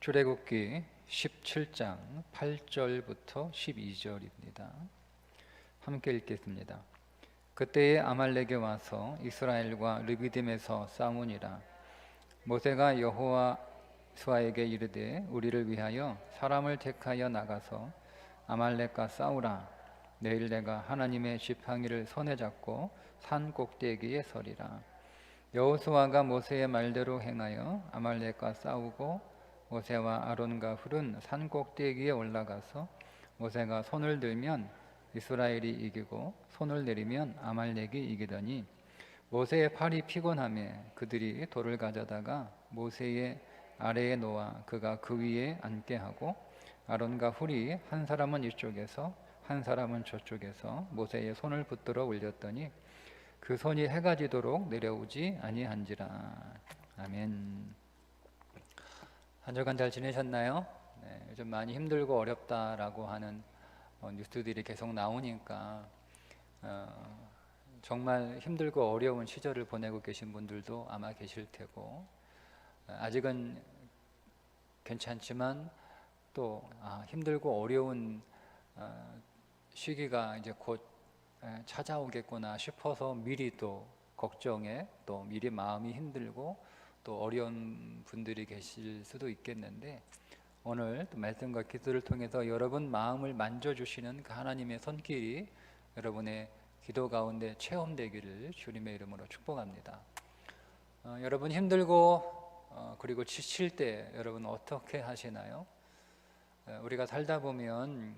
출애굽기 17장 8절부터 12절입니다. 함께 읽겠습니다. 그때에 아말렉이 와서 이스라엘과 르비딤에서 싸우니라. 모세가 여호수아에게 이르되 우리를 위하여 사람을 택하여 나가서 아말렉과 싸우라. 내일 내가 하나님의 지팡이를 손에 잡고 산 꼭대기에 서리라. 여호수아가 모세의 말대로 행하여 아말렉과 싸우고 모세와 아론과 훌은 산 꼭대기에 올라가서 모세가 손을 들면 이스라엘이 이기고 손을 내리면 아말렉이 이기더니 모세의 팔이 피곤하매 그들이 돌을 가져다가 모세의 아래에 놓아 그가 그 위에 앉게 하고 아론과 훌이 한 사람은 이쪽에서 한 사람은 저쪽에서 모세의 손을 붙들어 올렸더니 그 손이 해가 지도록 내려오지 아니한지라. 아멘. 한 주간 잘 지내셨나요? 네, 요즘 많이 힘들고 어렵다라고 하는 뉴스들이 계속 나오니까 정말 힘들고 어려운 시절을 보내고 계신 분들도 아마 계실 테고 아직은 괜찮지만 또 힘들고 어려운 시기가 이제 곧 찾아오겠구나 싶어서 미리 또 걱정에 또 미리 마음이 힘들고 또 어려운 분들이 계실 수도 있겠는데 오늘 또 말씀과 기도를 통해서 여러분 마음을 만져주시는 그 하나님의 손길이 여러분의 기도 가운데 체험되기를 주님의 이름으로 축복합니다. 여러분 힘들고 그리고 지칠 때 여러분 어떻게 하시나요? 우리가 살다 보면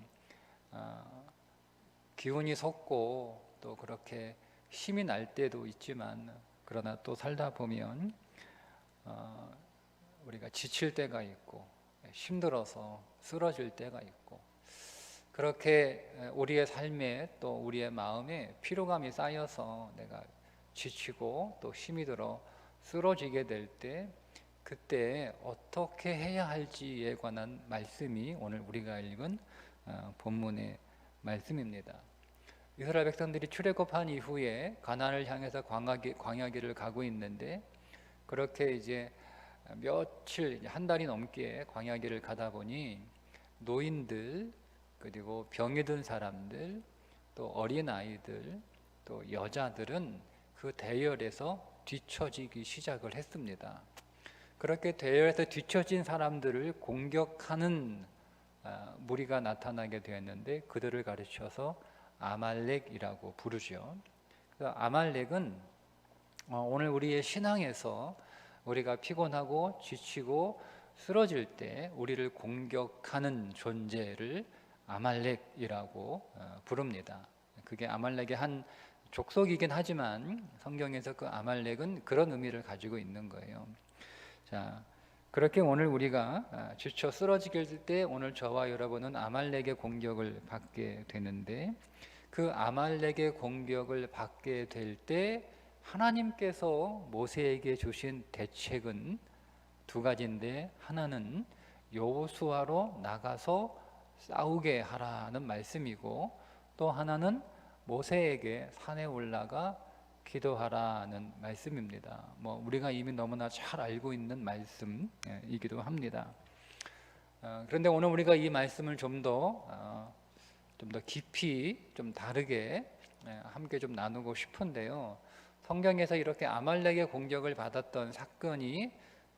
기운이 솟고 또 그렇게 힘이 날 때도 있지만 그러나 또 살다 보면 우리가 지칠 때가 있고 힘들어서 쓰러질 때가 있고 그렇게 우리의 삶에 또 우리의 마음에 피로감이 쌓여서 내가 지치고 또 힘이 들어 쓰러지게 될 때 그때 어떻게 해야 할지에 관한 말씀이 오늘 우리가 읽은 본문의 말씀입니다. 이스라엘 백성들이 출애굽한 이후에 가나안을 향해서 광야길을 가고 있는데 그렇게 이제 며칠 한 달이 넘게 광야길을 가다 보니 노인들 그리고 병이 든 사람들 또 어린 아이들 또 여자들은 그 대열에서 뒤처지기 시작을 했습니다. 그렇게 대열에서 뒤처진 사람들을 공격하는 무리가 나타나게 되었는데 그들을 가르쳐서 아말렉이라고 부르죠. 아말렉은 오늘 우리의 신앙에서 우리가 피곤하고 지치고 쓰러질 때 우리를 공격하는 존재를 아말렉이라고 부릅니다. 그게 아말렉의 한 족속이긴 하지만 성경에서 그 아말렉은 그런 의미를 가지고 있는 거예요. 자, 그렇게 오늘 우리가 지쳐 쓰러지게 때 오늘 저와 여러분은 아말렉의 공격을 받게 되는데 그 아말렉의 공격을 받게 될 때 하나님께서 모세에게 주신 대책은 두 가지인데 하나는 여호수아로 나가서 싸우게 하라는 말씀이고 또 하나는 모세에게 산에 올라가 기도하라는 말씀입니다. 우리가 이미 너무나 잘 알고 있는 말씀이기도 합니다. 그런데 오늘 우리가 이 말씀을 좀 더 깊이 좀 다르게 함께 좀 나누고 싶은데요. 성경에서 이렇게 아말렉의 공격을 받았던 사건이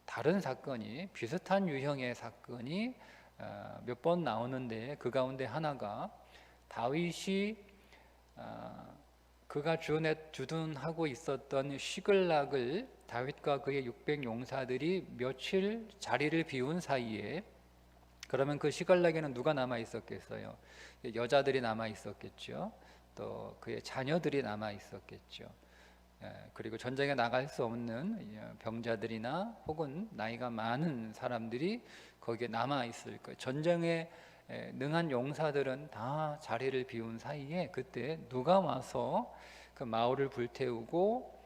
다른 사건이 비슷한 유형의 사건이 몇 번 나오는데 그 가운데 하나가 다윗이 그가 주둔하고 있었던 시글락을 다윗과 그의 600 용사들이 며칠 자리를 비운 사이에 그러면 그 시글락에는 누가 남아 있었겠어요? 여자들이 남아 있었겠죠. 또 그의 자녀들이 남아 있었겠죠. 그리고 전쟁에 나갈 수 없는 병자들이나 혹은 나이가 많은 사람들이 거기에 남아 있을 거예요. 전쟁에 능한 용사들은 다 자리를 비운 사이에 그때 누가 와서 그 마을을 불태우고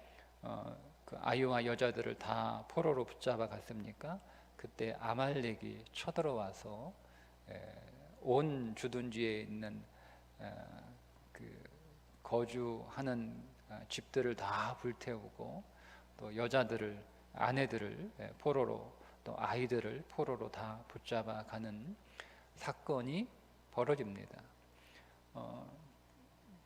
그 아이와 여자들을 다 포로로 붙잡아 갔습니까? 그때 아말렉이 쳐들어와서 온 주둔지에 있는 그 거주하는 집들을 다 불태우고 또 여자들을 아내들을 포로로 또 아이들을 포로로 다 붙잡아 가는 사건이 벌어집니다.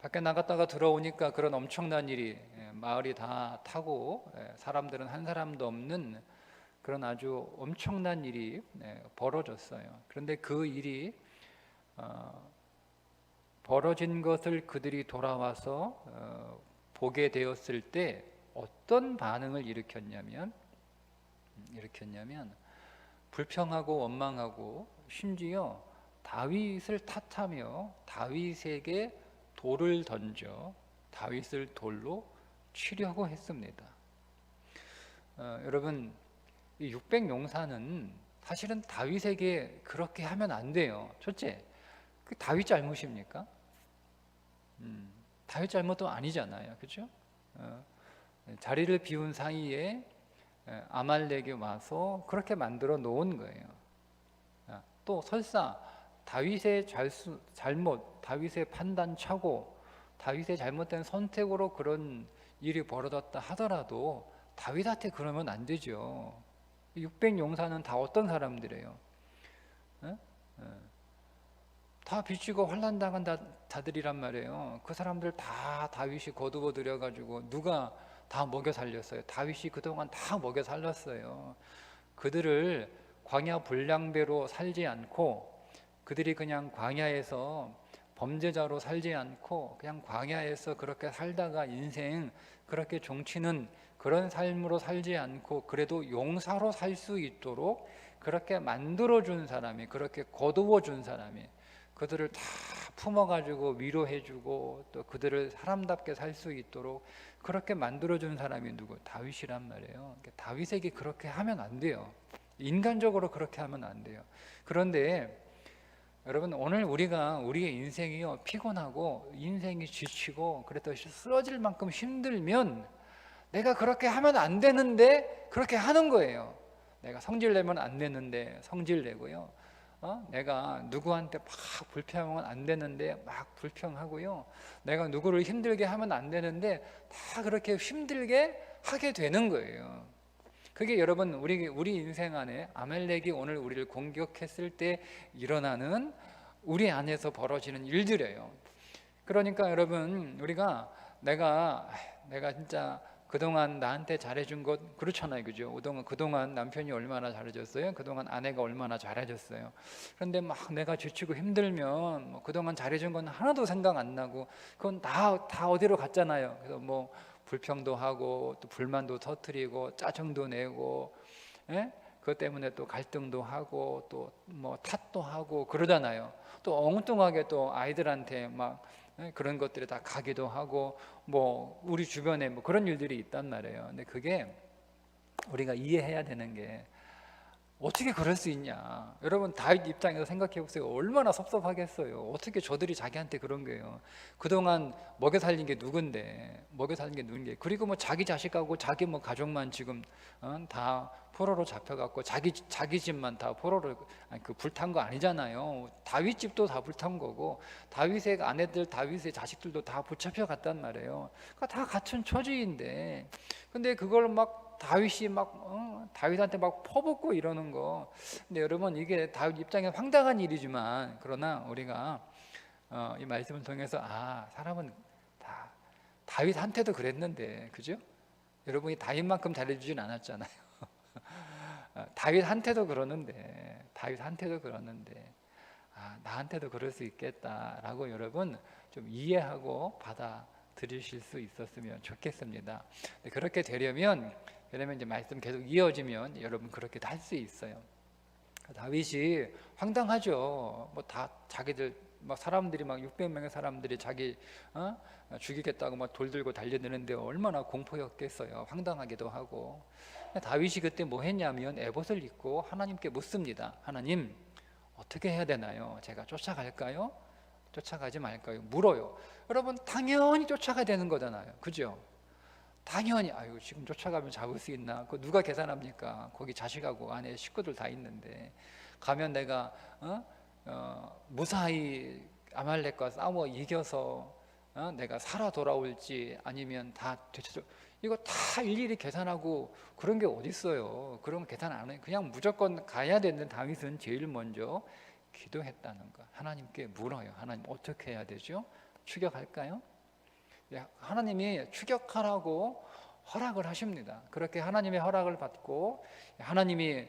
밖에 나갔다가 들어오니까 그런 엄청난 일이 마을이 다 타고 사람들은 한 사람도 없는 그런 아주 엄청난 일이 벌어졌어요. 그런데 그 일이 벌어진 것을 그들이 돌아와서 보게 되었을 때 어떤 반응을 일으켰냐면 불평하고 원망하고 심지어 다윗을 탓하며 다윗에게 돌을 던져 다윗을 돌로 치려고 했습니다. 여러분, 이 600용사는 사실은 다윗에게 그렇게 하면 안 돼요. 첫째, 그 다윗 잘못입니까? 다윗 잘못도 아니잖아요, 그렇죠? 자리를 비운 사이에 아말렉이 와서 그렇게 만들어 놓은 거예요. 또 설사 다윗의 잘못, 다윗의 판단 착오, 다윗의 잘못된 선택으로 그런 일이 벌어졌다 하더라도 다윗한테 그러면 안 되죠. 600용사는 다 어떤 사람들이에요? 다 빚지고 환난당한 자들이란 말이에요. 그 사람들 다 다윗이 거두어 들여가지고 누가 다 먹여 살렸어요. 다윗이 그동안 다 먹여 살렸어요. 그들을 광야 불량배로 살지 않고, 그들이 그냥 광야에서 범죄자로 살지 않고 그냥 광야에서 그렇게 살다가 인생 그렇게 종치는 그런 삶으로 살지 않고 그래도 용사로 살 수 있도록 그렇게 만들어준 사람이, 그렇게 거두어준 사람이, 그들을 다 품어가지고 위로해주고 또 그들을 사람답게 살 수 있도록 그렇게 만들어준 사람이 누구? 다윗이란 말이에요. 다윗에게 그렇게 하면 안 돼요. 인간적으로 그렇게 하면 안 돼요. 그런데 여러분, 오늘 우리의 인생이요, 피곤하고 인생이 지치고 그래도 쓰러질 만큼 힘들면 내가 그렇게 하면 안 되는데 그렇게 하는 거예요. 내가 성질 내면 안 되는데 성질 내고요. 내가 누구한테 막 불평하면 안 되는데 막 불평하고요. 내가 누구를 힘들게 하면 안 되는데 다 그렇게 힘들게 하게 되는 거예요. 그게 여러분 우리 인생 안에 아말렉이 오늘 우리를 공격했을 때 일어나는 우리 안에서 벌어지는 일들이에요. 그러니까 여러분, 우리가 내가 진짜 그동안 나한테 잘해준 것 그렇잖아요, 그죠? 그동안 남편이 얼마나 잘해줬어요? 그동안 아내가 얼마나 잘해줬어요? 그런데 막 내가 지치고 힘들면 뭐 그동안 잘해준 건 하나도 생각 안 나고 그건 다 어디로 갔잖아요. 그래서 뭐 불평도 하고 또 불만도 터뜨리고 짜증도 내고, 예? 그것 때문에 또 갈등도 하고 또 뭐 탓도 하고 그러잖아요. 또 엉뚱하게 또 아이들한테 막 그런 것들이 다 가기도 하고 뭐 우리 주변에 뭐 그런 일들이 있단 말이에요. 근데 그게 우리가 이해해야 되는 게 어떻게 그럴 수 있냐. 여러분, 다윗 입장에서 생각해 보세요. 얼마나 섭섭하겠어요. 어떻게 저들이 자기한테 그런 거예요. 그동안 먹여 살린 게 누군데, 그리고 뭐 자기 자식하고 자기 뭐 가족만 지금 다 포로로 잡혀갖고 자기 집만 다 포로로 불탄 거 아니잖아요. 다윗 집도 다 불탄 거고 다윗의 아내들, 다윗의 자식들도 다 붙잡혀 갔단 말이에요. 그러니까 다 같은 처지인데, 근데 그걸 막 다윗이 막 다윗한테 막 퍼붓고 이러는 거. 근데 여러분, 이게 다윗 입장에 황당한 일이지만, 그러나 우리가 이 말씀을 통해서 사람은 다 다윗한테도 그랬는데, 그죠? 여러분이 다윗만큼 잘해주진 않았잖아요. 다윗한테도 그러는데 나한테도 그럴 수 있겠다라고 여러분 좀 이해하고 받아들이실 수 있었으면 좋겠습니다. 그렇게 되려면 이제 말씀 계속 이어지면 여러분 그렇게도 할 수 있어요. 다윗이 황당하죠. 뭐 다 자기들 막 사람들이 막 600명의 사람들이 자기 죽이겠다고 막 돌 들고 달려드는데 얼마나 공포였겠어요. 황당하기도 하고. 다윗이 그때 뭐 했냐면 에봇을 입고 하나님께 묻습니다. 하나님, 어떻게 해야 되나요? 제가 쫓아갈까요? 쫓아가지 말까요? 물어요. 여러분, 당연히 쫓아가야 되는 거잖아요, 그죠? 당연히 지금 쫓아가면 잡을 수 있나? 그거 누가 계산합니까? 거기 자식하고 아내 식구들 다 있는데 가면 내가 무사히 아말렉과 싸워 이겨서 내가 살아 돌아올지 아니면 다 되쳐서 이거 다 일일이 계산하고 그런 게 어디 있어요. 그런 거 계산 안 해요. 그냥 무조건 가야 되는 다윗은 제일 먼저 기도했다는 거. 하나님께 물어요. 하나님 어떻게 해야 되죠? 추격할까요? 하나님이 추격하라고 허락을 하십니다. 그렇게 하나님의 허락을 받고 하나님이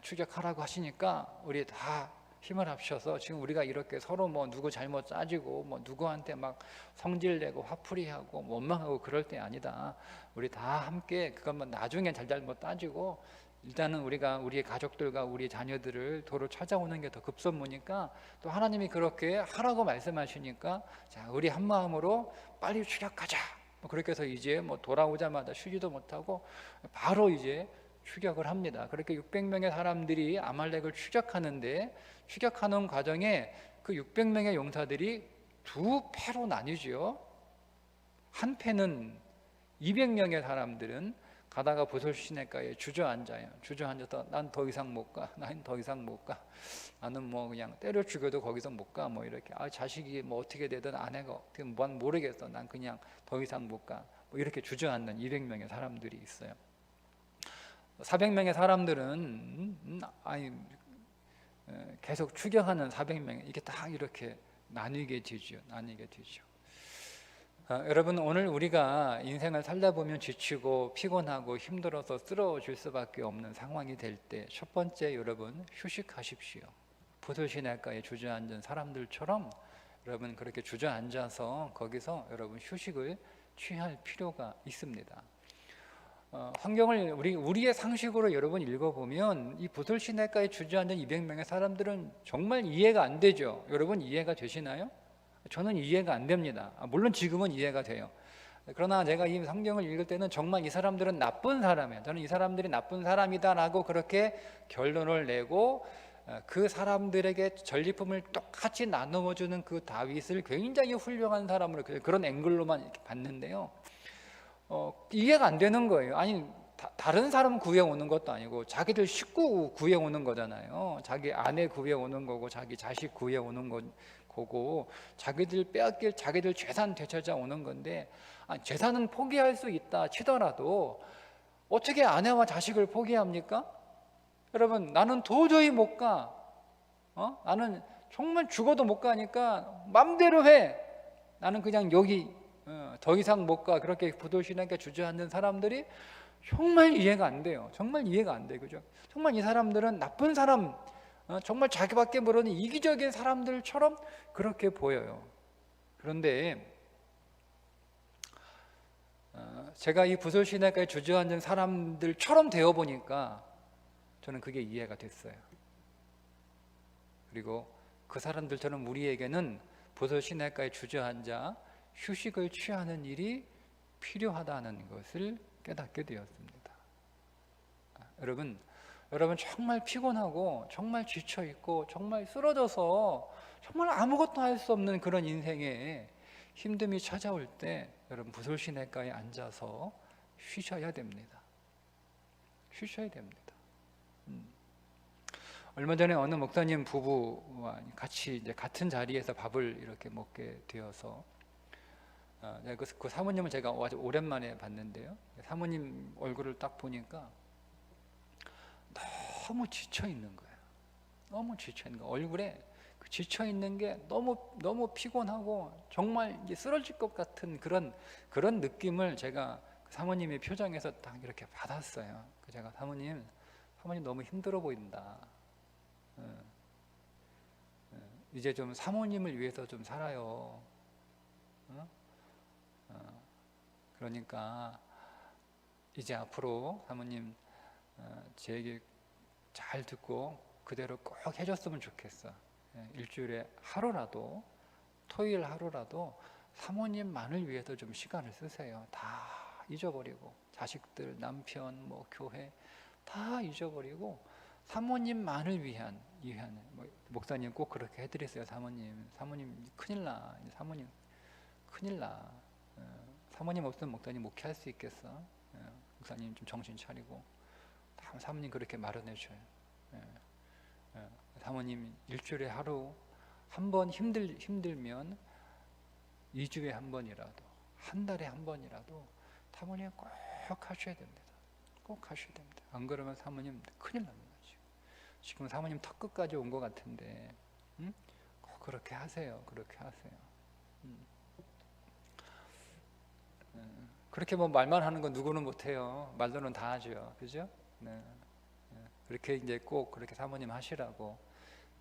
추격하라고 하시니까 우리 다 힘을 합쳐서 지금 우리가 이렇게 서로 뭐 누구 잘못 따지고 뭐 누구한테 막 성질내고 화풀이하고 원망하고 그럴 때 아니다. 우리 다 함께 그것만 나중에 잘잘못 따지고 일단은 우리가 우리의 가족들과 우리 자녀들을 도로 찾아오는 게 더 급선무니까 또 하나님이 그렇게 하라고 말씀하시니까 자 우리 한 마음으로 빨리 추격하자. 뭐 그렇게 해서 이제 뭐 돌아오자마자 쉬지도 못하고 바로 이제 추격을 합니다. 그렇게 600명의 사람들이 아말렉을 추격하는데 추격하는 과정에 그 600명의 용사들이 두 패로 나뉘죠. 한 패는 200명의 사람들은 가다가 보솔 시내가에 주저앉아요. 주저앉아서 난 더 이상 못 가. 난 더 이상 못 가. 나는 뭐 그냥 때려 죽여도 거기서 못 가. 뭐 이렇게 자식이 뭐 어떻게 되든 아내가 어떻게 뭔 모르겠어. 난 그냥 더 이상 못 가. 뭐 이렇게 주저앉는 200명의 사람들이 있어요. 400명의 사람들은 계속 추격하는 400명 이게 딱 이렇게 나뉘게 되죠. 여러분 오늘 우리가 인생을 살다 보면 지치고 피곤하고 힘들어서 쓰러질 수밖에 없는 상황이 될 때 첫 번째 여러분 휴식하십시오. 보솔시내가에 주저앉은 사람들처럼 여러분 그렇게 주저앉아서 거기서 여러분 휴식을 취할 필요가 있습니다. 성경을 우리의 상식으로 여러분 읽어보면 이 보솔시내가에 주저앉은 200명의 사람들은 정말 이해가 안 되죠. 여러분 이해가 되시나요? 저는 이해가 안 됩니다. 물론 지금은 이해가 돼요. 그러나 제가 이 성경을 읽을 때는 정말 이 사람들은 나쁜 사람이에요. 저는 이 사람들이 나쁜 사람이다라고 그렇게 결론을 내고 그 사람들에게 전리품을 똑같이 나눠주는 그 다윗을 굉장히 훌륭한 사람으로 그런 앵글로만 이렇게 봤는데요. 이해가 안 되는 거예요. 아니 다른 사람 구해오는 것도 아니고 자기들 식구 구해오는 거잖아요. 자기 아내 구해오는 거고 자기 자식 구해오는 거고 자기들 빼앗길 자기들 재산 되찾아 오는 건데 재산은 포기할 수 있다 치더라도 어떻게 아내와 자식을 포기합니까? 여러분 나는 도저히 못 가. 나는 정말 죽어도 못 가니까 맘대로 해. 나는 그냥 여기 더 이상 못 가. 그렇게 부도신에게 주저앉는 사람들이 정말 이해가 안 돼요. 정말 이해가 안 돼요. 그죠? 정말 이 사람들은 나쁜 사람, 정말 자기밖에 모르는 이기적인 사람들처럼 그렇게 보여요. 그런데 제가 이 부솔시내가에 주저앉은 사람들처럼 되어 보니까 저는 그게 이해가 됐어요. 그리고 그 사람들처럼 우리에게는 부솔시내가에 주저앉아 휴식을 취하는 일이 필요하다는 것을 깨닫게 되었습니다. 여러분 정말 피곤하고 정말 지쳐 있고 정말 쓰러져서 정말 아무것도 할 수 없는 그런 인생에 힘듦이 찾아올 때 여러분 부솔시내가에 앉아서 쉬셔야 됩니다. 쉬셔야 됩니다. 얼마 전에 어느 목사님 부부와 같이 이제 같은 자리에서 밥을 이렇게 먹게 되어서 그 사모님을 제가 아주 오랜만에 봤는데요. 사모님 얼굴을 딱 보니까 너무 지쳐 있는 거예요. 너무 지쳐 있는 거. 얼굴에 그 지쳐 있는 게 너무 피곤하고 정말 이제 쓰러질 것 같은 그런 느낌을 제가 사모님의 표정에서 딱 이렇게 받았어요. 제가 사모님 너무 힘들어 보인다. 이제 좀 사모님을 위해서 좀 살아요. 그러니까 이제 앞으로 사모님 제 얘기 잘 듣고 그대로 꼭 해줬으면 좋겠어. 일주일에 하루라도 토요일 하루라도 사모님만을 위해서 좀 시간을 쓰세요. 다 잊어버리고 자식들, 남편, 뭐 교회 다 잊어버리고 사모님만을 위한 목사님 꼭 그렇게 해드리세요. 사모님 큰일 나. 사모님 큰일 나. 사모님 없으면 목사님 목회할 수 있겠어? 목사님 좀 정신 차리고 사모님 그렇게 마련해 줘요. 사모님 일주일에 하루 한 번 힘들면 2주에 한 번이라도 한 달에 한 번이라도 사모님 꼭 하셔야 됩니다. 꼭 하셔야 됩니다. 안 그러면 사모님 큰일 납니다. 지금 사모님 턱 끝까지 온 것 같은데, 꼭 그렇게 하세요. 그렇게 하세요. 그렇게 뭐 말만 하는 건 누구는 못해요. 말로는 다 하죠. 그죠? 네. 그렇게 이제 꼭 그렇게 사모님 하시라고.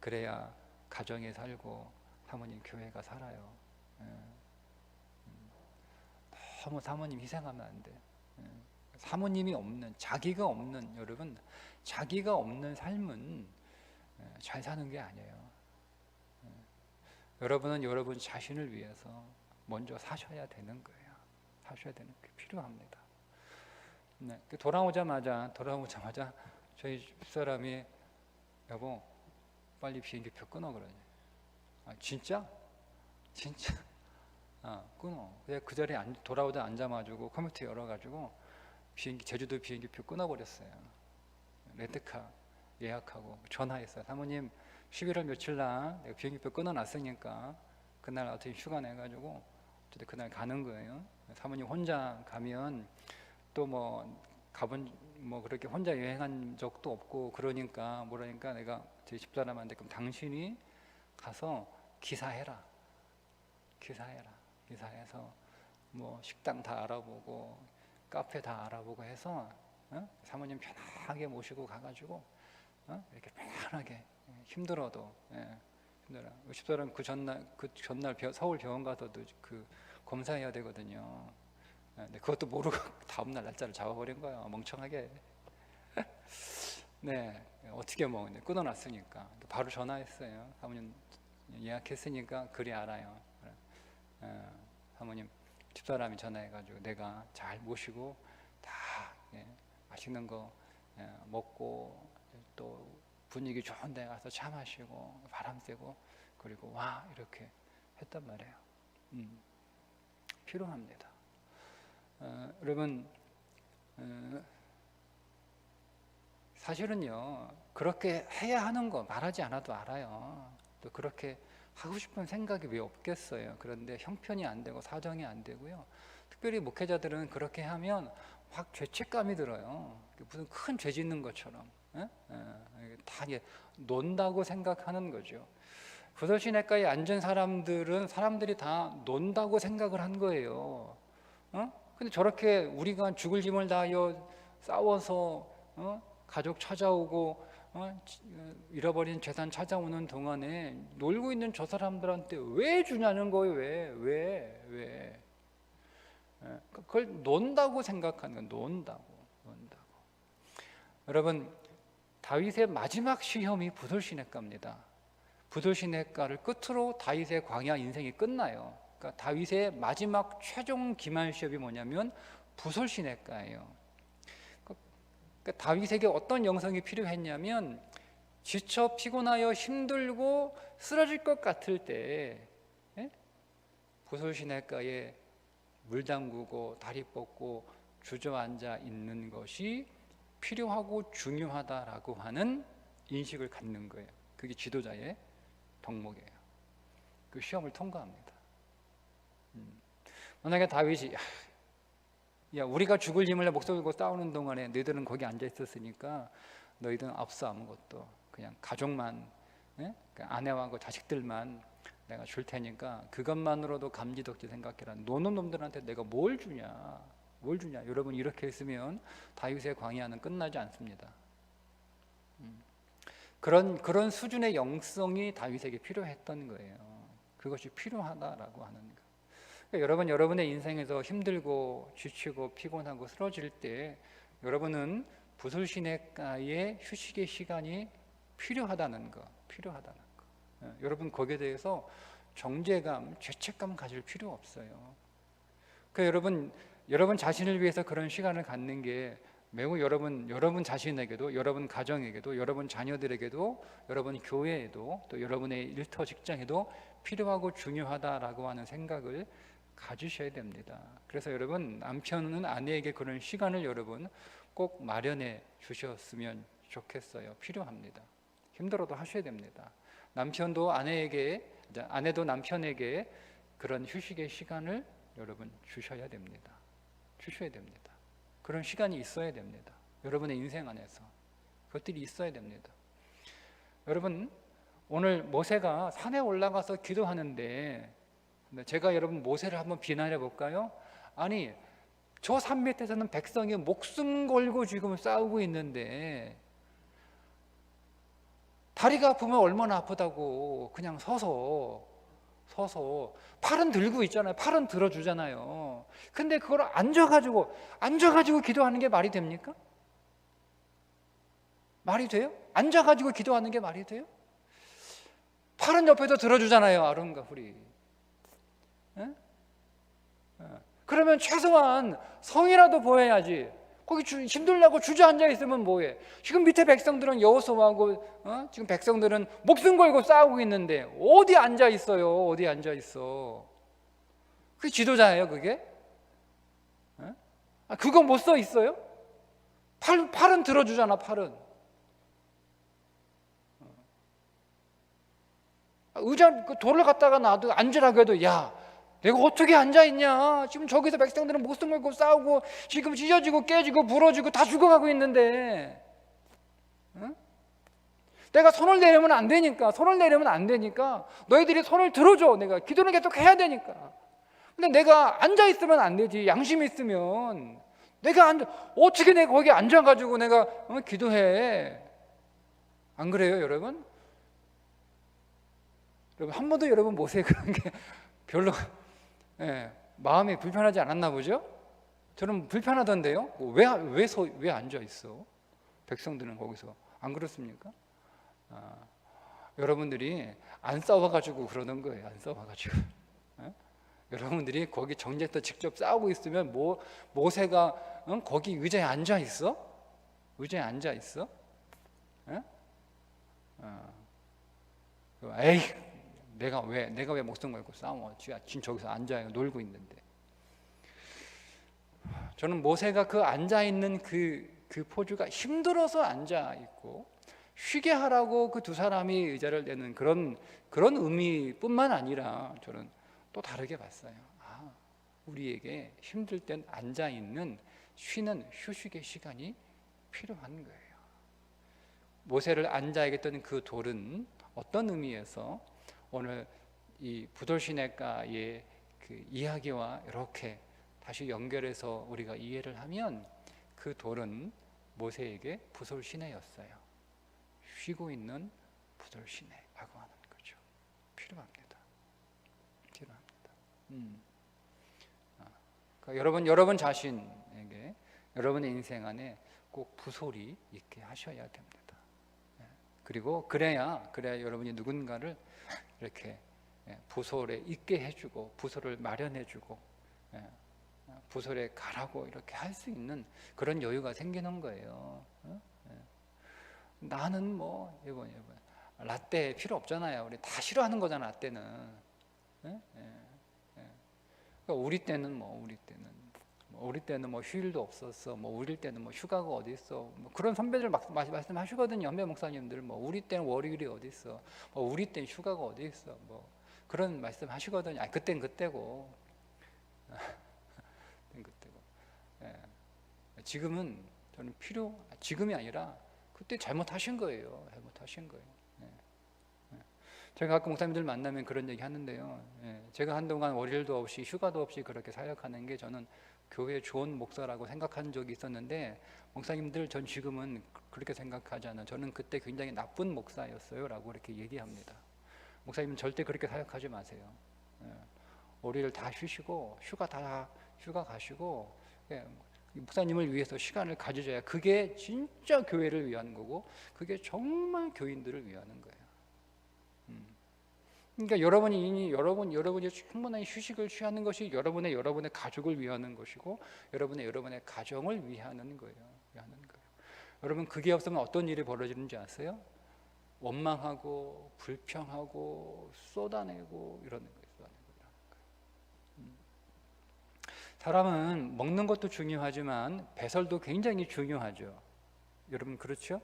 그래야 가정에 살고 사모님 교회가 살아요. 너무 사모님 희생하면 안 돼. 사모님이 없는, 자기가 없는, 여러분, 자기가 없는 삶은 잘 사는 게 아니에요. 여러분은 여러분 자신을 위해서 먼저 사셔야 되는 거예요. 사셔야 되는 게 필요합니다. 네, 돌아오자마자 저희 집사람이 여보 빨리 비행기표 끊어 그러니. 아, 진짜? 끊어. 그 자리에 돌아오자 앉아가지고 컴퓨터 열어가지고 제주도 비행기표 끊어버렸어요. 렌트카 예약하고 전화했어요. 사모님 11월 며칠 날 내가 비행기표 끊어놨으니까 그날 어떻게 휴가 내가지고 어쨌든 그날 가는 거예요. 사모님 혼자 가면 또 뭐 가본 뭐 그렇게 혼자 여행한 적도 없고 그러니까 내가 제 집사람한테 그럼 당신이 가서 기사해라. 기사해서 뭐 식당 다 알아보고 카페 다 알아보고 해서 사모님 편하게 모시고 가가지고 이렇게 편하게 힘들어도 힘들어. 집사람 그 전날 서울 병원 가서도 그 검사해야 되거든요. 근데 그것도 모르고 다음날 날짜를 잡아버린 거예요. 멍청하게. 네, 어떻게 뭐 끊어놨으니까 바로 전화했어요. 사모님 예약했으니까 그리 알아요. 사모님 집사람이 전화해가지고 내가 잘 모시고 다 맛있는 거 먹고 또 분위기 좋은 데 가서 차 마시고 바람 쐬고 그리고 와 이렇게 했단 말이에요. 필요합니다. 여러분 사실은요 그렇게 해야 하는 거 말하지 않아도 알아요. 또 그렇게 하고 싶은 생각이 왜 없겠어요. 그런데 형편이 안 되고 사정이 안 되고요. 특별히 목회자들은 그렇게 하면 확 죄책감이 들어요. 무슨 큰 죄 짓는 것처럼 다 논다고 생각하는 거죠. 부설시내가에 앉은 사람들이 다 논다고 생각을 한 거예요. 근데 저렇게 우리가 죽을 짐을 다하여 싸워서 가족 찾아오고 잃어버린 재산 찾아오는 동안에 놀고 있는 저 사람들한테 왜 주냐는 거예요. 왜? 그걸 논다고 생각하는 건 논다고. 여러분 다윗의 마지막 시험이 부솔시내가입니다. 부솔시내가를 끝으로 다윗의 광야 인생이 끝나요. 그러니까 다윗의 마지막 최종 기말 시험이 뭐냐면 부솔시내가예요. 그러니까 다윗에게 어떤 영성이 필요했냐면 지쳐 피곤하여 힘들고 쓰러질 것 같을 때 부솔시내가에 물 담그고 다리 뻗고 주저앉아 있는 것이 필요하고 중요하다라고 하는 인식을 갖는 거예요. 그게 지도자의 덕목이에요. 그 시험을 통과합니다. 만약에 다윗이 야 우리가 죽을 짐을 목숨 걸고 싸우는 동안에 너희들은 거기 앉아 있었으니까 너희들은 앞서 아무것도 그냥 가족만 아내와 그 자식들만 내가 줄 테니까 그것만으로도 감지덕지 생각해라. 노는 놈들한테 내가 뭘 주냐. 여러분 이렇게 했으면 다윗의 광야는 끝나지 않습니다. 그런 수준의 영성이 다윗에게 필요했던 거예요. 그것이 필요하다라고 하는 거. 그러니까 여러분 여러분의 인생에서 힘들고 지치고 피곤하고 쓰러질 때 여러분은 부솔시내가의 휴식의 시간이 필요하다는 거. 여러분 거기에 대해서 정죄감, 죄책감 가질 필요 없어요. 그러니까 여러분 자신을 위해서 그런 시간을 갖는 게 매우 여러분 자신에게도, 여러분 가정에게도, 여러분 자녀들에게도, 여러분 교회에도, 또 여러분의 일터 직장에도 필요하고 중요하다라고 하는 생각을 가지셔야 됩니다. 그래서 여러분 남편은 아내에게 그런 시간을 여러분 꼭 마련해 주셨으면 좋겠어요. 필요합니다. 힘들어도 하셔야 됩니다. 아내도 남편에게 그런 휴식의 시간을 여러분 주셔야 됩니다. 그런 시간이 있어야 됩니다. 여러분의 인생 안에서 그것들이 있어야 됩니다. 여러분, 오늘 모세가 산에 올라가서 기도하는데 제가 여러분 모세를 한번 비난해 볼까요? 아니, 저 산 밑에서는 백성이 목숨 걸고 지금 싸우고 있는데 다리가 아프면 얼마나 아프다고 그냥 서서 팔은 들고 있잖아요. 팔은 들어주잖아요. 근데 그걸 앉아가지고 기도하는 게 말이 됩니까? 말이 돼요? 앉아가지고 기도하는 게 말이 돼요? 팔은 옆에서 들어주잖아요. 아론과 훌이. 그러면 최소한 성이라도 보여야지. 거기 힘들라고 주저앉아 있으면 뭐해? 지금 밑에 백성들은 여호수아하고 지금 백성들은 목숨 걸고 싸우고 있는데 어디 앉아 있어요? 어디 앉아 있어? 그게 지도자예요, 그게? 그거 못 써 있어요? 팔은 들어주잖아, 팔은. 의자 돌을 갖다가 놔도 앉으라고 해도 야, 내가 어떻게 앉아있냐? 지금 저기서 백성들은 목숨 걸고 싸우고 지금 찢어지고 깨지고 부러지고 다 죽어가고 있는데 내가 손을 내리면 안 되니까 너희들이 손을 들어줘. 내가 기도는 계속 해야 되니까. 근데 내가 앉아있으면 안 되지. 양심이 있으면 어떻게 내가 거기 앉아가지고 내가 기도해. 안 그래요, 여러분? 여러분, 한 번도 여러분 모세 그런 게 별로 마음이 불편하지 않았나 보죠? 저는 불편하던데요. 왜 앉아 있어? 백성들은 거기서 안 그렇습니까? 여러분들이 안 싸워가지고 그러는 거예요. 안 싸워가지고. 여러분들이 거기 정쟁터 직접 싸우고 있으면 모세가 거기 의자에 앉아 있어? 의자에 앉아 있어? 에이, 내가 왜 목숨 걸고 싸워? 지금 저기서 앉아 놀고 있는데. 저는 모세가 그 앉아 있는 그 포즈가 힘들어서 앉아 있고 쉬게 하라고 그 두 사람이 의자를 내는 그런 의미뿐만 아니라 저는 또 다르게 봤어요. 우리에게 힘들 땐 앉아 있는 쉬는 휴식의 시간이 필요한 거예요. 모세를 앉아 있던 그 돌은 어떤 의미에서 오늘 이 부돌시내가의 그 이야기와 이렇게 다시 연결해서 우리가 이해를 하면 그 돌은 모세에게 부솔시내였어요. 쉬고 있는 부솔시내라고 하는 거죠. 필요합니다. 그러니까 여러분 자신에게 여러분의 인생 안에 꼭 부솔이 있게 하셔야 됩니다. 그리고 그래야 여러분이 누군가를 이렇게 부솔에 있게 해주고 부솔을 마련해주고 부솔에 가라고 이렇게 할 수 있는 그런 여유가 생기는 거예요. 나는 뭐 이번 라떼 필요 없잖아요. 우리 다 싫어하는 거잖아, 라떼는. 그러니까 우리 때는 휴일도 없었어. 우리 때는 휴가가 어디 있어. 그런 선배들 말씀하시거든요. 선배 목사님들 우리 때는 월요일이 어디 있어. 우리 때는 휴가가 어디 있어. 그런 말씀하시거든요. 그땐 그때고. 지금은 저는 지금이 아니라 그때 잘못하신 거예요. 제가 가끔 목사님들 만나면 그런 얘기 하는데요. 제가 한동안 월요일도 없이 휴가도 없이 그렇게 사역하는 게 저는 교회에 좋은 목사라고 생각한 적이 있었는데 목사님들 전 지금은 그렇게 생각하지 않아요. 저는 그때 굉장히 나쁜 목사였어요 라고 이렇게 얘기합니다. 목사님 절대 그렇게 사역하지 마세요. 월요일 다 쉬시고 휴가 가시고 목사님을 위해서 시간을 가지셔야 그게 진짜 교회를 위한 거고 그게 정말 교인들을 위하는 거예요. 그러니까 여러분이 충분한 휴식을 취하는 것이 여러분의 가족을 위하는 것이고 여러분의 가정을 위하는 거예요. 여러분 그게 없으면 어떤 일이 벌어지는지 아세요? 원망하고 불평하고 쏟아내고 이러는 거예요. 사람은 먹는 것도 중요하지만 배설도 굉장히 중요하죠. 여러분 그렇죠?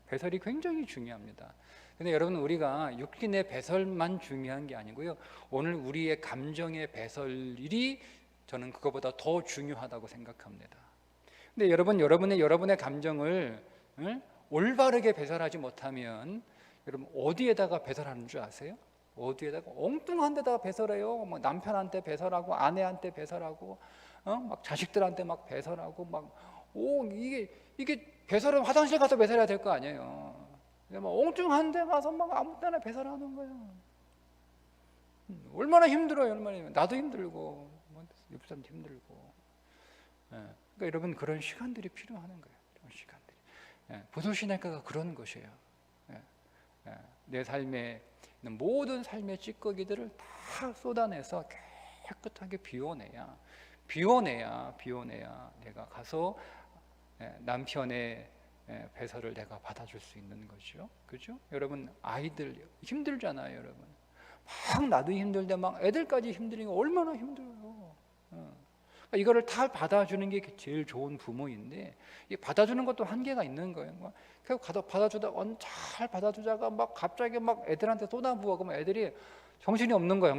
배설이 굉장히 중요합니다. 근데 여러분 우리가 육신의 배설만 중요한 게 아니고요. 오늘 우리의 감정의 배설이 저는 그거보다 더 중요하다고 생각합니다. 근데 여러분의 감정을 올바르게 배설하지 못하면 여러분 어디에다가 배설하는 줄 아세요? 어디에다가 엉뚱한 데다가 배설해요. 뭐 남편한테 배설하고 아내한테 배설하고 막 자식들한테 막 배설하고 이게 배설은 화장실 가서 배설해야 될 거 아니에요. 근데 막 엉뚱한 데 가서 막 아무 때나 배설하는 거예요. 얼마나 힘들어요. 나도 힘들고 뭐 옆 사람도 힘들고. 그러니까 여러분 그런 시간들이 필요하는 거예요. 그런 시간들이. 보살신학가가 그런 것이에요. 내 삶에 있는 모든 삶의 찌꺼기들을 다 쏟아내서 깨끗하게 비워내야 내가 가서 남편의 배설을 내가 받아줄 수 있는 거죠. 그죠? 여러분 아이들 힘들잖아요. 여러분 막 나도 힘들데 막 애들까지 힘들으니까 얼마나 힘들어요. 이거를 다 받아주는 게 제일 좋은 부모인데 이 받아주는 것도 한계가 있는 거예요. 계속 잘 받아주다가 막 갑자기 막 애들한테 쏟아부어 그러면 애들이 정신이 없는 거야.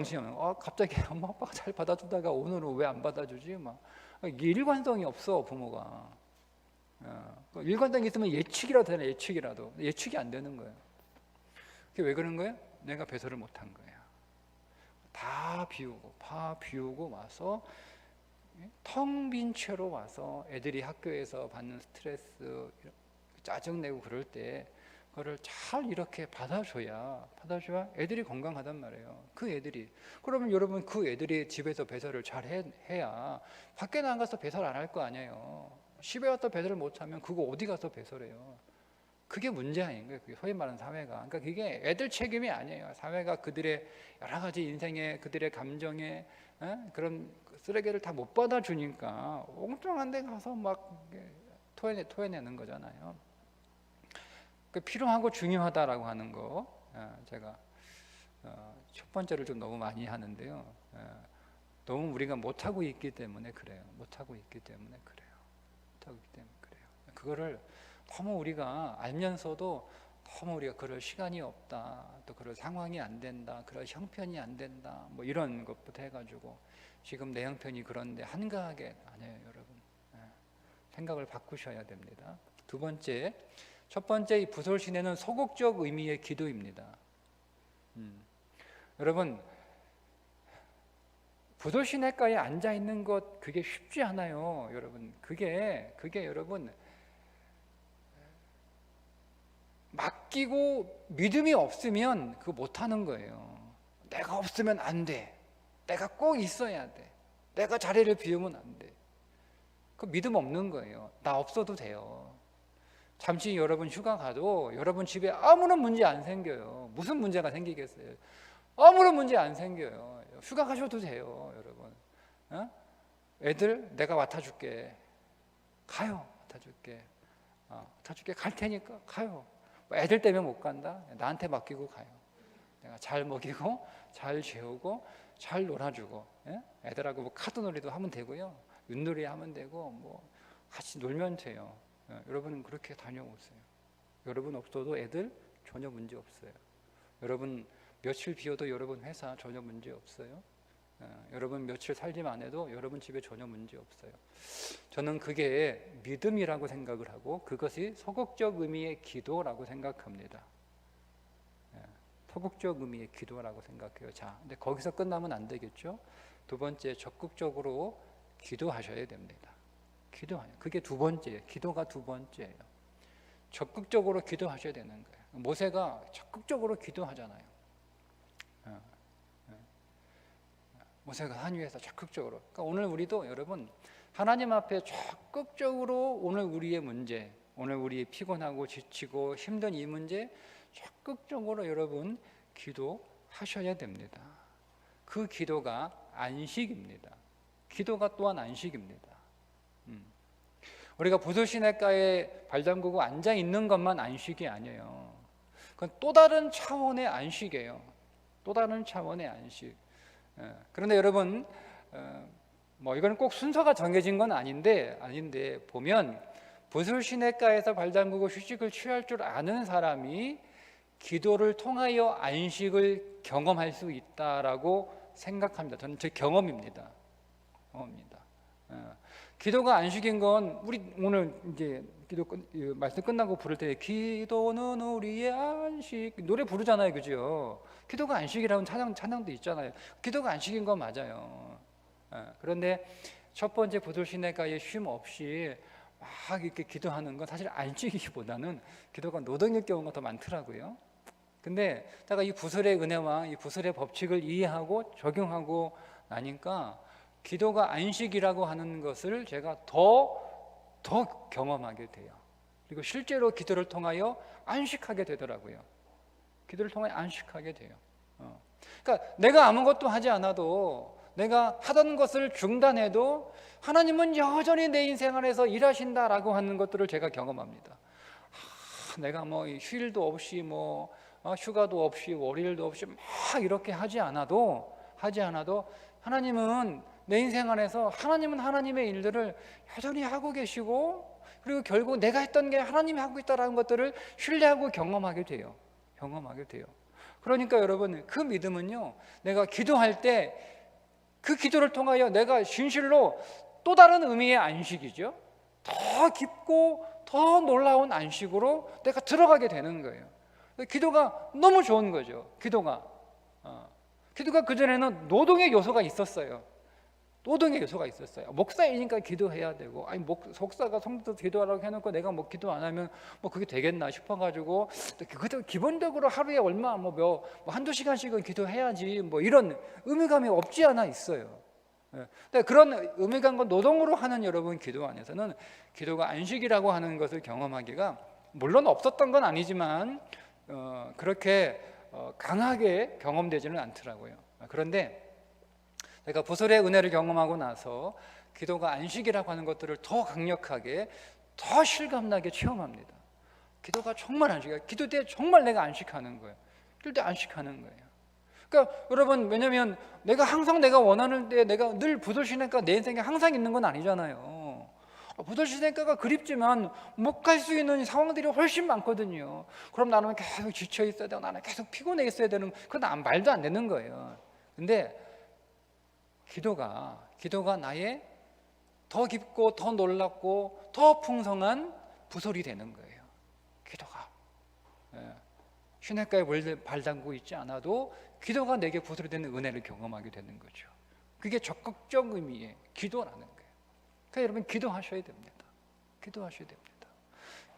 갑자기 엄마 아빠가 잘 받아주다가 오늘은 왜 안 받아주지? 이게 일관성이 없어 부모가. 일관성이 있으면 예측이라도 되나 예측이 안 되는 거예요. 그게 왜 그런 거예요? 내가 배설을 못한 거야. 다 비우고 와서 텅 빈 채로 와서 애들이 학교에서 받는 스트레스 짜증내고 그럴 때 그거를 잘 이렇게 받아줘야 애들이 건강하단 말이에요. 그러면 여러분 그 애들이 집에서 배설을 잘 해야 밖에 나가서 배설 안 할 거 아니에요. 집에 와서 배설을 못하면 그거 어디 가서 배설해요. 그게 문제 아닌가요? 그게 소위 말하는 사회가. 그러니까 그게 애들 책임이 아니에요. 사회가 그들의 여러 가지 인생에 그들의 감정에 그런 쓰레기를 다 못 받아주니까 엉뚱한 데 가서 막 토해내는 거잖아요. 필요하고 중요하다라고 하는 거 제가 첫 번째를 좀 너무 많이 하는데요. 너무 우리가 못하고 있기 때문에 그래요. 그거를 너무 우리가 알면서도 너무 우리가 그럴 시간이 없다, 또 그럴 상황이 안 된다, 그럴 형편이 안 된다, 뭐 이런 것부터 해가지고 지금 내 형편이 그런데 한가하게 아니에요, 여러분. 생각을 바꾸셔야 됩니다. 첫 번째 이 부설신에는 소극적 의미의 기도입니다. 여러분 부설신학가에 앉아 있는 것 그게 쉽지 않아요, 여러분. 그게 여러분 맡기고 믿음이 없으면 그거 못하는 거예요. 내가 없으면 안 돼. 내가 꼭 있어야 돼. 내가 자리를 비우면 안 돼. 그 믿음 없는 거예요. 나 없어도 돼요. 잠시 여러분 휴가 가도 여러분 집에 아무런 문제 안 생겨요. 무슨 문제가 생기겠어요? 아무런 문제 안 생겨요. 휴가 가셔도 돼요, 여러분. 애들 내가 맡아줄게. 가요. 맡아줄게. 갈 테니까 가요. 애들 때문에 못 간다? 나한테 맡기고 가요. 내가 잘 먹이고 잘 재우고 잘 놀아주고 애들하고 뭐 카드놀이도 하면 되고요. 윷놀이 하면 되고 뭐 같이 놀면 돼요. 여러분 그렇게 다녀오세요. 여러분 없어도 애들 전혀 문제 없어요. 여러분 며칠 비워도 여러분 회사 전혀 문제 없어요. 여러분 며칠 살지만 안 해도 여러분 집에 전혀 문제 없어요. 저는 그게 믿음이라고 생각을 하고 그것이 소극적 의미의 기도라고 생각합니다. 소극적 의미의 기도라고 생각해요. 자, 근데 거기서 끝나면 안 되겠죠? 두 번째, 적극적으로 기도하셔야 됩니다. 그게 두 번째예요. 기도가 두 번째예요. 적극적으로 기도하셔야 되는 거예요. 모세가 적극적으로 기도하잖아요. 모세가 산 위에서 적극적으로. 그러니까 오늘 우리도 여러분 하나님 앞에 적극적으로 오늘 우리의 문제, 오늘 우리 피곤하고 지치고 힘든 이 문제 적극적으로 여러분 기도하셔야 됩니다. 그 기도가 안식입니다. 기도가 또한 안식입니다. 우리가 부설신학가에 발 담그고 앉아 있는 것만 안식이 아니에요. 그건 또 다른 차원의 안식이에요. 또 다른 차원의 안식. 그런데 여러분 뭐 이건 꼭 순서가 정해진 건 아닌데 보면 부설신학가에서 발 담그고 휴식을 취할 줄 아는 사람이 기도를 통하여 안식을 경험할 수 있다라고 생각합니다. 저는 제 경험입니다. 기도가 안식인 건 우리 오늘 이제 말씀 끝나고 부를 때 기도는 우리의 안식 노래 부르잖아요, 그죠? 기도가 안식이라는 찬양도 있잖아요. 기도가 안식인 건 맞아요. 그런데 첫 번째 부들시내가의 쉼 없이 막 이렇게 기도하는 건 사실 안식이기보다는 기도가 노동의 경우가 더 많더라고요. 근데 제가 이 부설의 은혜와 이 부설의 법칙을 이해하고 적용하고 나니까 기도가 안식이라고 하는 것을 제가 더 경험하게 돼요. 그리고 실제로 기도를 통하여 안식하게 되더라고요. 기도를 통하여 안식하게 돼요. 그러니까 내가 아무것도 하지 않아도, 내가 하던 것을 중단해도 하나님은 여전히 내 인생 안에서 일하신다라고 하는 것들을 제가 경험합니다. 내가 뭐 휴일도 없이 휴가도 없이 월요일도 없이 막 이렇게 하지 않아도 하나님은 내 인생 안에서 하나님은 하나님의 일들을 여전히 하고 계시고, 그리고 결국 내가 했던 게 하나님이 하고 있다라는 것들을 신뢰하고 경험하게 돼요. 그러니까 여러분, 그 믿음은요, 내가 기도할 때 그 기도를 통하여 내가 진실로 또 다른 의미의 안식이죠. 더 깊고 더 놀라운 안식으로 내가 들어가게 되는 거예요. 기도가 너무 좋은 거죠. 기도가 그전에는 노동의 요소가 있었어요. 목사이니까 기도해야 되고, 목사가 성도도 기도하라고 해놓고 내가 기도 안 하면 그게 되겠나 싶어가지고, 그것도 기본적으로 하루에 얼마 한두 시간씩은 기도해야지 이런 의미감이 없지 않아 있어요. 근데 그런 의미감과 노동으로 하는 여러분 기도 안에서는 기도가 안식이라고 하는 것을 경험하기가 물론 없었던 건 아니지만 그렇게 강하게 경험되지는 않더라고요. 그런데 제가 부설의 은혜를 경험하고 나서 기도가 안식이라고 하는 것들을 더 강력하게, 더 실감나게 체험합니다. 기도가 정말 안식이에요. 기도 때 정말 내가 안식하는 거예요. 기도 때 안식하는 거예요. 그러니까 여러분, 왜냐하면 내가 원하는 때 내가 늘 부설시내가 내 인생에 항상 있는 건 아니잖아요. 부설시내가가 그립지만 못 갈 수 있는 상황들이 훨씬 많거든요. 그럼 나는 계속 지쳐 있어야 되고, 나는 계속 피곤해 있어야 되는, 그건 말도 안 되는 거예요. 근데 기도가 나의 더 깊고 더 놀랍고 더 풍성한 부설이 되는 거예요. 기도가 시냇가에 발 담고 있지 않아도 기도가 내게 부설이 되는 은혜를 경험하게 되는 거죠. 그게 적극적 의미의 기도라는 거예요. 그러니까 여러분, 기도하셔야 됩니다.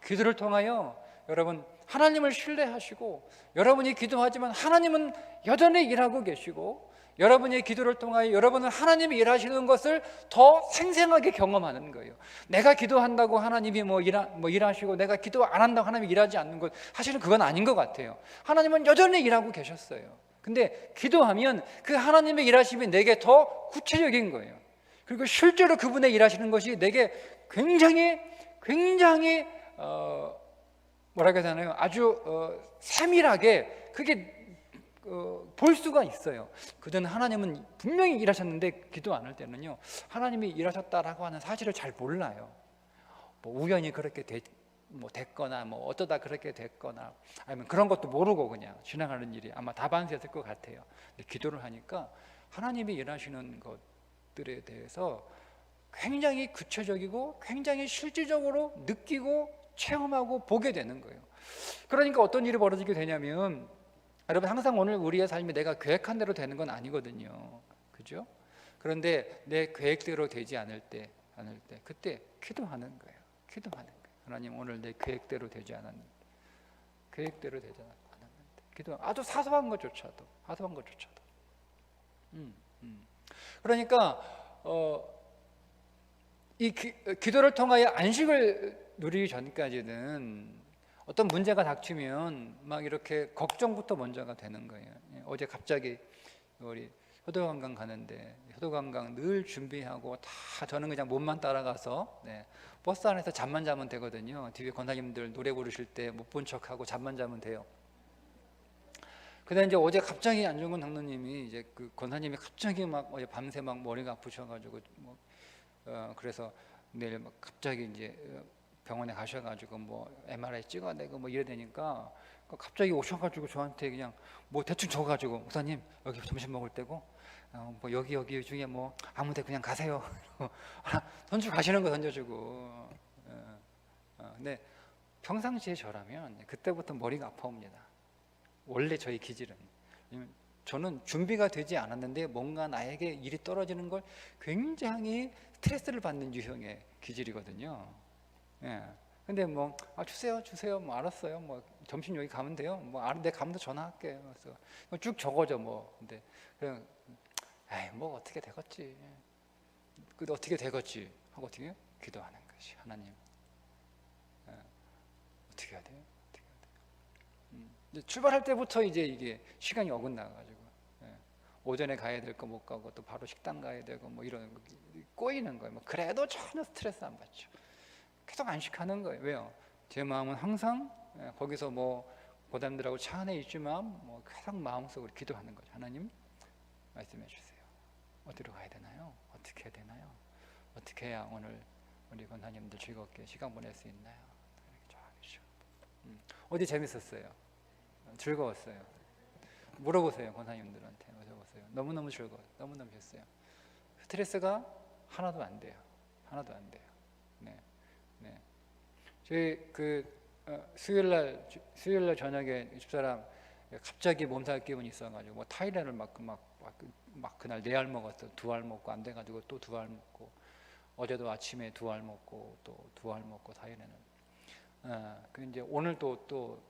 기도를 통하여 여러분 하나님을 신뢰하시고, 여러분이 기도하지만 하나님은 여전히 일하고 계시고, 여러분의 기도를 통하여 여러분은 하나님이 일하시는 것을 더 생생하게 경험하는 거예요. 내가 기도한다고 하나님이 일하시고, 내가 기도 안 한다고 하나님이 일하지 않는 것, 사실은 그건 아닌 것 같아요. 하나님은 여전히 일하고 계셨어요. 근데 기도하면 그 하나님의 일하심이 내게 더 구체적인 거예요. 그리고 실제로 그분의 일하시는 것이 내게 굉장히 뭐라고 해야 되나요? 아주 세밀하게 그게 볼 수가 있어요. 그전 하나님은 분명히 일하셨는데 기도 안 할 때는요, 하나님이 일하셨다라고 하는 사실을 잘 몰라요. 우연히 그렇게 됐거나 어쩌다 그렇게 됐거나, 아니면 그런 것도 모르고 그냥 지나가는 일이 아마 다반사였을 것 같아요. 근데 기도를 하니까 하나님이 일하시는 것들에 대해서 굉장히 구체적이고 굉장히 실질적으로 느끼고 체험하고 보게 되는 거예요. 그러니까 어떤 일이 벌어지게 되냐면, 여러분, 항상 오늘 우리의 삶이 내가 계획한 대로 되는 건 아니거든요. 그죠? 그런데 내 계획대로 되지 않을 때 그때 기도하는 거예요. 하나님, 오늘 내 계획대로 되지 않았는데, 기도, 아주 사소한 것조차도. 그러니까 이 기도를 통하여 안식을 누리기 전까지는 어떤 문제가 닥치면 막 이렇게 걱정부터 먼저가 되는 거예요. 어제 갑자기 우리 효도관광 가는데, 효도관광 늘 준비하고 다 저는 그냥 몸만 따라가서 버스 안에서 잠만 자면 되거든요. 뒤에 권사님들 노래 부르실 때 못 본 척하고 잠만 자면 돼요. 근데 이제 어제 갑자기 안중근 장로님이 이제 그 권사님이 갑자기 막 어제 밤새 막 머리가 아프셔가지고 그래서 내일 막 갑자기 이제 병원에 가셔가지고 MRI 찍어내고 이래야 되니까 갑자기 오셔가지고 저한테 그냥 대충 적어가지고, 목사님 여기 점심 먹을 때고 뭐 여기 중에 뭐 아무데 그냥 가세요. 던지고 가시는 거 던져주고. 근데 평상시에 저라면 그때부터 머리가 아파옵니다. 원래 저희 기질은. 저는 준비가 되지 않았는데 뭔가 나에게 일이 떨어지는 걸 굉장히 스트레스를 받는 유형의 기질이거든요. 예. 근데 뭐 주세요 뭐 알았어요, 뭐 점심 여기 가면 돼요, 뭐 내 가면 전화할게요. 그래서 쭉 적어줘 뭐. 근데 그냥 에이 뭐 어떻게 되겠지. 근데 어떻게 되겠지 하고 어떻게 해요? 기도하는 것이. 하나님 어떻게 해야 돼요? 어떻게 해야 돼요? 출발할 때부터 이제 이게 시간이 어긋나가지고 오전에 가야 될 거 못 가고 또 바로 식당 가야 되고 뭐 이런 거 꼬이는 거예요. 뭐 그래도 전혀 스트레스 안 받죠. 계속 안식하는 거예요. 왜요? 제 마음은 항상 거기서 뭐 고담들하고 차 안에 있지만 뭐 항상 마음속으로 기도하는 거죠. 하나님 말씀해 주세요. 어디로 가야 되나요? 어떻게 해야 되나요? 어떻게 해야 오늘 우리 권사님들 즐겁게 시간 보낼 수 있나요? 이렇게 쫙. 어디 재밌었어요? 즐거웠어요? 물어보세요. 권사님들한테 물어보세요. 너무너무 즐거워요. 너무너무 좋았어요. 스트레스가 하나도 안 돼요. 하나도 안 돼요. 네. 저희 수요일날 저녁에 집사람 갑자기 몸살 기분이 있어가지고 뭐 타이레놀 막 그날 4알 먹었어. 2알 먹고 안 돼가지고 또 2알 먹고, 어제도 아침에 2알 먹고 또 2알 먹고 타이레놀. 그 이제 오늘 또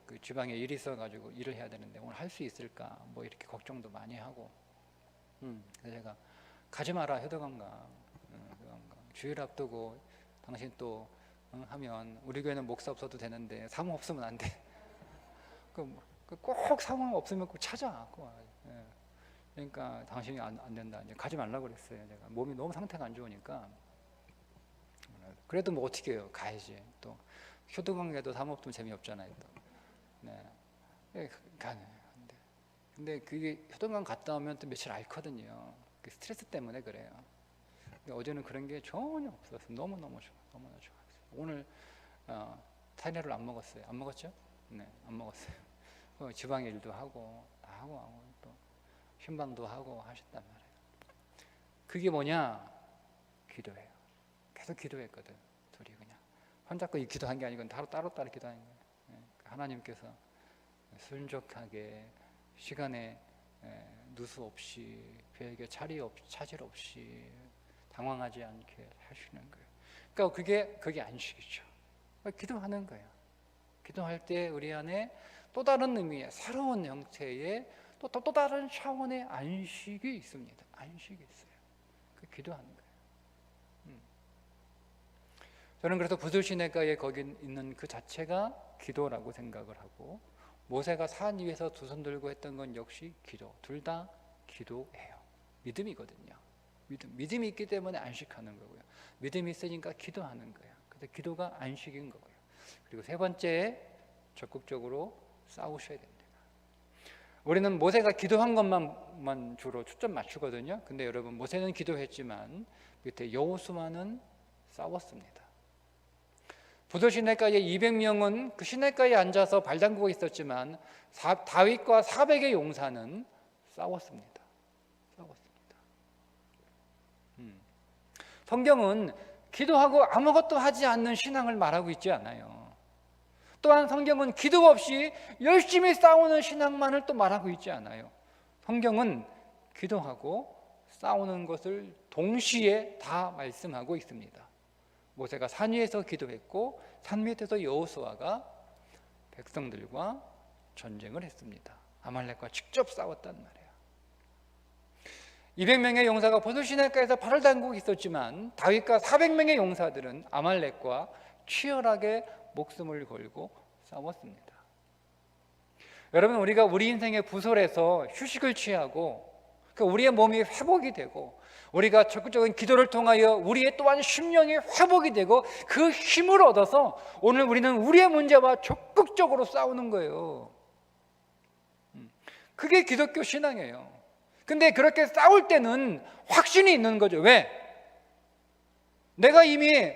그 지방에 일이 있어가지고 일을 해야 되는데 오늘 할 수 있을까 뭐 이렇게 걱정도 많이 하고. 그래서 제가 가지 마라 효도관광. 주일 앞두고 당신 또 하면 우리 교회는 목사 없어도 되는데 사모 없으면 안 돼. 꼭 사모 없으면 꼭 찾아. 그러니까 당신이 안 된다. 이제 가지 말라고 그랬어요. 제가 몸이 너무 상태가 안 좋으니까. 그래도 뭐 어떻게 해요? 가야지. 또 효도관계도 사모 없으면 재미없잖아요. 또. 네. 가네. 근데 그게 효도관 갔다 오면 또 며칠 앓거든요. 그 스트레스 때문에 그래요. 근데 어제는 그런 게 전혀 없었어요. 너무너무 좋아. 너무너무 좋아. 오늘 타이레놀 안 먹었어요. 안 먹었죠? 네, 안 먹었어요. 지방의 일도 하고 또 신방도 하고 하셨단 말이에요. 그게 뭐냐? 기도해요. 계속 기도했거든. 둘이 그냥 혼자 거 기도한 게 아니고 따로 기도하는 거예요. 하나님께서 순적하게 시간에 누수 없이 배에게 차질 없이 당황하지 않게 하시는 거예요. 그러니까 그게 안식이죠. 기도하는 거예요. 기도할 때 우리 안에 또 다른 의미의 새로운 형태의 또 다른 차원의 안식이 있습니다. 안식이 있어요. 기도하는 거예요. 저는 그래서 부들시내가에 거기 있는 그 자체가 기도라고 생각을 하고, 모세가 산 위에서 두 손 들고 했던 건 역시 기도. 둘 다 기도예요. 믿음이거든요. 믿음이 있기 때문에 안식하는 거고요. 믿음이 있으니까 기도하는 거예요. 그래서 기도가 안식인 거고요. 그리고 세 번째, 적극적으로 싸우셔야 됩니다. 우리는 모세가 기도한 것만 주로 초점 맞추거든요. 근데 여러분, 모세는 기도했지만 밑에 여호수아는 싸웠습니다. 부도 시내가에 200명은 그 시내가에 앉아서 발 담그고 있었지만 다윗과 400의 용사는 싸웠습니다. 성경은 기도하고 아무것도 하지 않는 신앙을 말하고 있지 않아요. 또한 성경은 기도 없이 열심히 싸우는 신앙만을 또 말하고 있지 않아요. 성경은 기도하고 싸우는 것을 동시에 다 말씀하고 있습니다. 모세가 산 위에서 기도했고 산 밑에서 여호수아가 백성들과 전쟁을 했습니다. 아말렉과 직접 싸웠단 말이에요. 200명의 용사가 보도시내가에서 발을 담그고 있었지만 다윗과 400명의 용사들은 아말렉과 치열하게 목숨을 걸고 싸웠습니다. 여러분, 우리가 우리 인생의 부설에서 휴식을 취하고 우리의 몸이 회복이 되고 우리가 적극적인 기도를 통하여 우리의 또한 심령이 회복이 되고 그 힘을 얻어서 오늘 우리는 우리의 문제와 적극적으로 싸우는 거예요. 그게 기독교 신앙이에요. 근데 그렇게 싸울 때는 확신이 있는 거죠. 왜? 내가 이미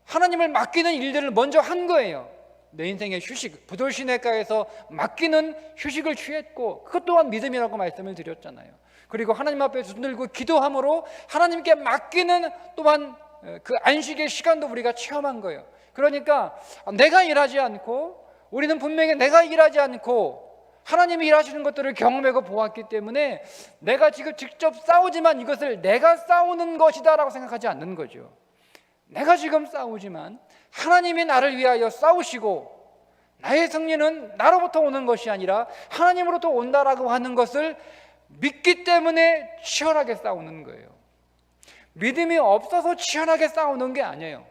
하나님을 맡기는 일들을 먼저 한 거예요. 내 인생의 휴식, 부돌시내가에서 맡기는 휴식을 취했고 그것 또한 믿음이라고 말씀을 드렸잖아요. 그리고 하나님 앞에 손 들고 기도함으로 하나님께 맡기는 또한 그 안식의 시간도 우리가 체험한 거예요. 그러니까 내가 일하지 않고, 우리는 분명히 내가 일하지 않고 하나님이 일하시는 것들을 경험하고 보았기 때문에 내가 지금 직접 싸우지만 이것을 내가 싸우는 것이다 라고 생각하지 않는 거죠. 내가 지금 싸우지만 하나님이 나를 위하여 싸우시고 나의 승리는 나로부터 오는 것이 아니라 하나님으로부터 온다라고 하는 것을 믿기 때문에 치열하게 싸우는 거예요. 믿음이 없어서 치열하게 싸우는 게 아니에요.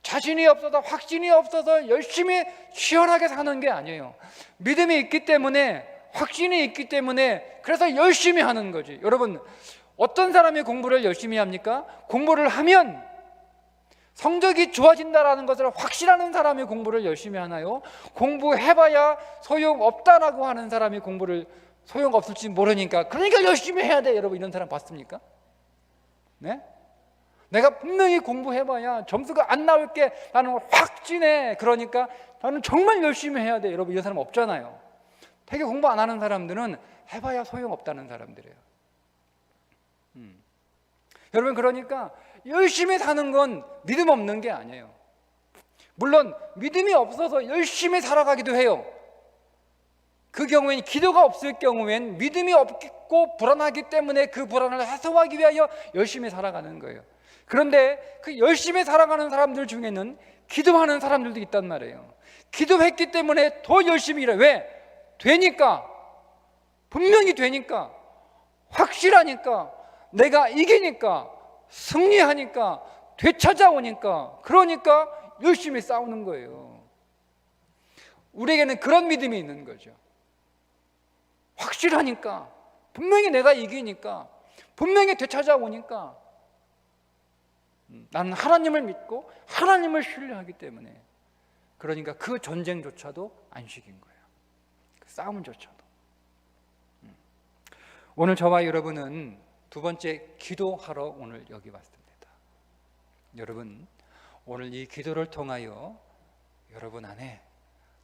자신이 없어서, 확신이 없어서 열심히 치열하게 사는 게 아니에요. 믿음이 있기 때문에, 확신이 있기 때문에 그래서 열심히 하는 거지. 여러분, 어떤 사람이 공부를 열심히 합니까? 공부를 하면 성적이 좋아진다라는 것을 확실하는 사람이 공부를 열심히 하나요? 공부해봐야 소용없다라고 하는 사람이 공부를 소용없을지 모르니까 그러니까 열심히 해야 돼. 여러분, 이런 사람 봤습니까? 네? 내가 분명히 공부해봐야 점수가 안 나올 게 나는 확진해. 그러니까 나는 정말 열심히 해야 돼. 여러분, 이런 사람 없잖아요. 되게 공부 안 하는 사람들은 해봐야 소용없다는 사람들이에요. 여러분, 그러니까 열심히 사는 건 믿음 없는 게 아니에요. 물론 믿음이 없어서 열심히 살아가기도 해요. 그 경우엔, 기도가 없을 경우엔 믿음이 없고 불안하기 때문에 그 불안을 해소하기 위하여 열심히 살아가는 거예요. 그런데 그 열심히 살아가는 사람들 중에는 기도하는 사람들도 있단 말이에요. 기도했기 때문에 더 열심히 일해. 왜? 되니까, 분명히 되니까, 확실하니까, 내가 이기니까, 승리하니까, 되찾아오니까, 그러니까 열심히 싸우는 거예요. 우리에게는 그런 믿음이 있는 거죠. 확실하니까, 분명히 내가 이기니까, 분명히 되찾아오니까 나는 하나님을 믿고 하나님을 신뢰하기 때문에, 그러니까 그 전쟁조차도 안식인 거예요. 그 싸움조차도. 오늘 저와 여러분은 두 번째 기도하러 오늘 여기 왔습니다. 여러분, 오늘 이 기도를 통하여 여러분 안에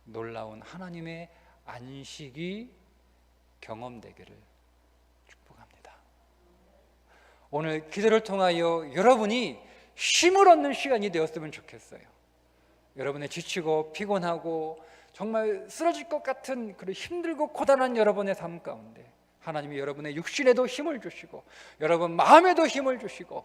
놀라운 하나님의 안식이 경험되기를 축복합니다. 오늘 기도를 통하여 여러분이 힘을 얻는 시간이 되었으면 좋겠어요. 여러분의 지치고 피곤하고 정말 쓰러질 것 같은 그런 힘들고 고단한 여러분의 삶 가운데 하나님이 여러분의 육신에도 힘을 주시고, 여러분 마음에도 힘을 주시고,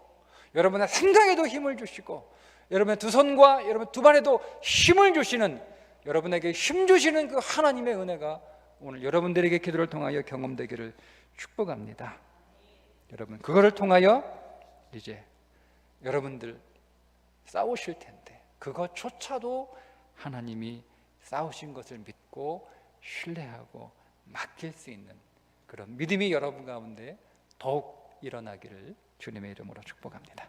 여러분의 생각에도 힘을 주시고, 여러분의 두 손과 여러분 두 발에도 힘을 주시는, 여러분에게 힘 주시는 그 하나님의 은혜가 오늘 여러분들에게 기도를 통하여 경험되기를 축복합니다. 여러분, 그거를 통하여 이제 여러분들 싸우실 텐데 그것조차도 하나님이 싸우신 것을 믿고 신뢰하고 맡길 수 있는 그런 믿음이 여러분 가운데 더욱 일어나기를 주님의 이름으로 축복합니다.